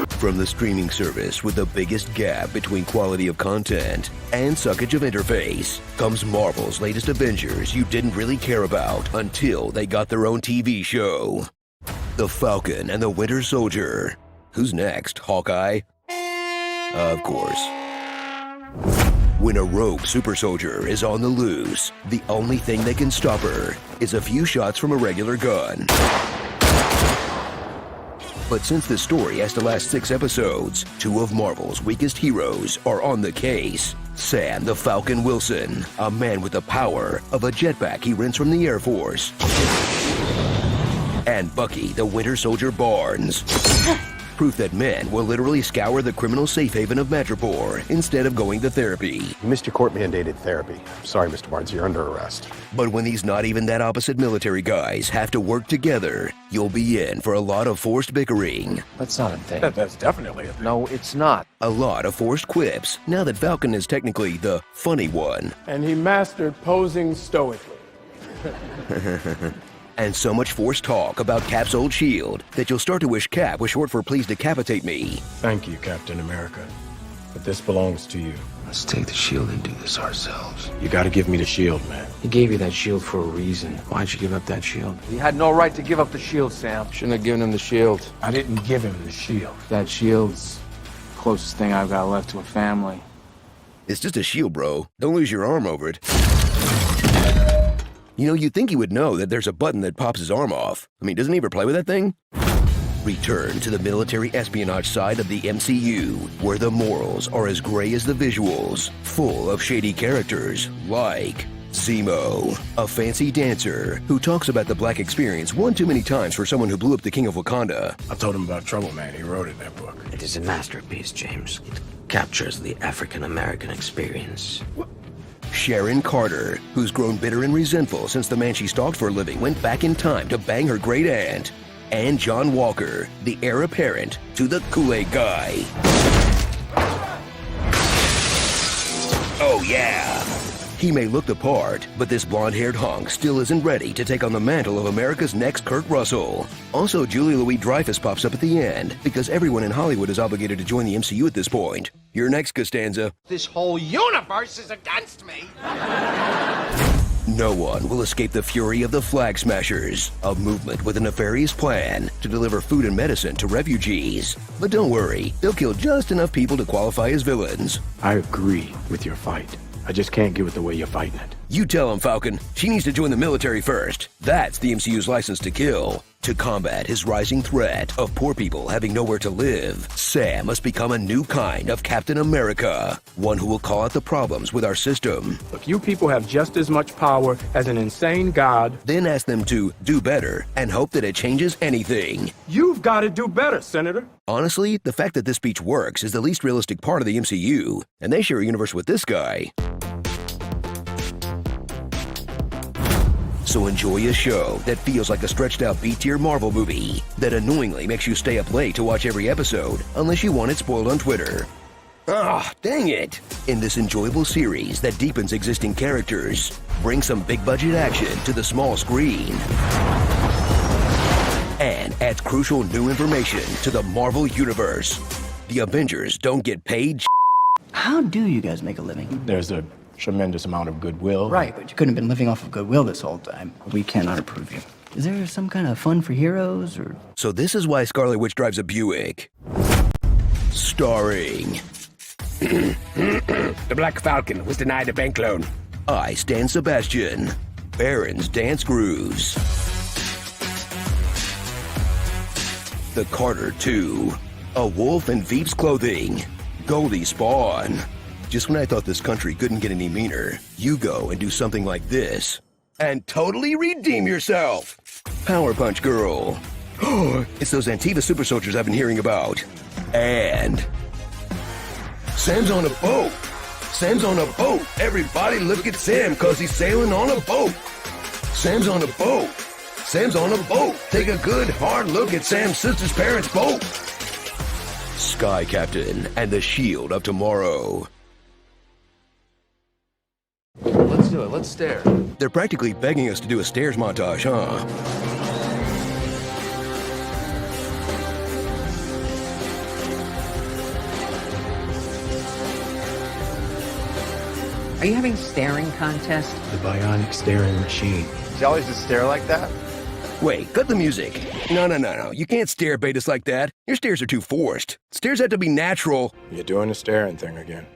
From the streaming service with the biggest gap between quality of content and suckage of interface comes Marvel's latest Avengers you didn't really care about until they got their own TV show. The Falcon and the Winter Soldier. Who's next, Hawkeye? Of course. When a rogue super soldier is on the loose, the only thing that can stop her is a few shots from a regular gun. But since the story has to last 6 episodes, 2 of Marvel's weakest heroes are on the case. Sam the Falcon Wilson, a man with the power of a jetpack he rents from the Air Force. And Bucky the Winter Soldier Barnes. Proof that men will literally scour the criminal safe haven of Madripoor instead of going to therapy. You missed your court-mandated therapy. I'm sorry, Mr. Barnes, you're under arrest. But when these not even that opposite military guys have to work together, you'll be in for a lot of forced bickering. That's not a thing. That's definitely a thing. No, it's not. A lot of forced quips, now that Falcon is technically the funny one. And he mastered posing stoically. And so much forced talk about Cap's old shield that you'll start to wish Cap was short for Please Decapitate Me. Thank you, Captain America. But this belongs to you. Let's take the shield and do this ourselves. You gotta give me the shield, man. He gave you that shield for a reason. Why'd you give up that shield? You had no right to give up the shield, Sam. Shouldn't have given him the shield. I didn't give him the shield. That shield's the closest thing I've got left to a family. It's just a shield, bro. Don't lose your arm over it. You know, you'd think he would know that there's a button that pops his arm off. I mean, doesn't he ever play with that thing? Return to the military espionage side of the MCU, where the morals are as gray as the visuals, full of shady characters like Zemo, a fancy dancer who talks about the black experience one too many times for someone who blew up the King of Wakanda. I told him about Trouble Man. He wrote it in that book. It is a masterpiece, James. It captures the African-American experience. Sharon Carter, who's grown bitter and resentful since the man she stalked for a living went back in time to bang her great aunt. And John Walker, the heir apparent to the Kool-Aid guy. Oh yeah! He may look the part, but this blonde-haired hunk still isn't ready to take on the mantle of America's next Kurt Russell. Also, Julia Louis-Dreyfus pops up at the end, because everyone in Hollywood is obligated to join the MCU at this point. You're next, Costanza. This whole universe is against me. No one will escape the fury of the Flag Smashers, a movement with a nefarious plan to deliver food and medicine to refugees. But don't worry, they'll kill just enough people to qualify as villains. I agree with your fight. I just can't give it the way you're fighting it. You tell him, Falcon. She needs to join the military first. That's the MCU's license to kill. To combat his rising threat of poor people having nowhere to live, Sam must become a new kind of Captain America, one who will call out the problems with our system. Look, you people have just as much power as an insane god. Then ask them to do better and hope that it changes anything. You've got to do better, Senator. Honestly, the fact that this speech works is the least realistic part of the MCU, and they share a universe with this guy. So enjoy a show that feels like a stretched-out B-tier Marvel movie that annoyingly makes you stay up late to watch every episode unless you want it spoiled on Twitter. Ah, dang it! In this enjoyable series that deepens existing characters, bring some big-budget action to the small screen, and adds crucial new information to the Marvel Universe. The Avengers don't get paid. How do you guys make a living? There's a tremendous amount of goodwill. Right, but you couldn't have been living off of goodwill this whole time. We cannot approve you. Is there some kind of fun for heroes, or...? So this is why Scarlet Witch drives a Buick. Starring... The Black Falcon was denied a bank loan. I, Stan Sebastian. Baron's Dance Grooves. The Carter 2. A Wolf in Veep's Clothing. Goldie Spawn. Just when I thought this country couldn't get any meaner, you go and do something like this. And totally redeem yourself! Power Punch Girl. It's those Antiva super soldiers I've been hearing about. And... Sam's on a boat! Sam's on a boat! Everybody look at Sam, cause he's sailing on a boat! Sam's on a boat! Sam's on a boat! Take a good hard look at Sam's sister's parents' boat! Sky Captain and the Shield of Tomorrow. Let's do it. Let's stare. They're practically begging us to do a stairs montage, huh? Are you having a staring contest? The bionic staring machine. She always just stare like that? Wait, cut the music. No. You can't stare bait us like that. Your stares are too forced. Stares have to be natural. You're doing the staring thing again.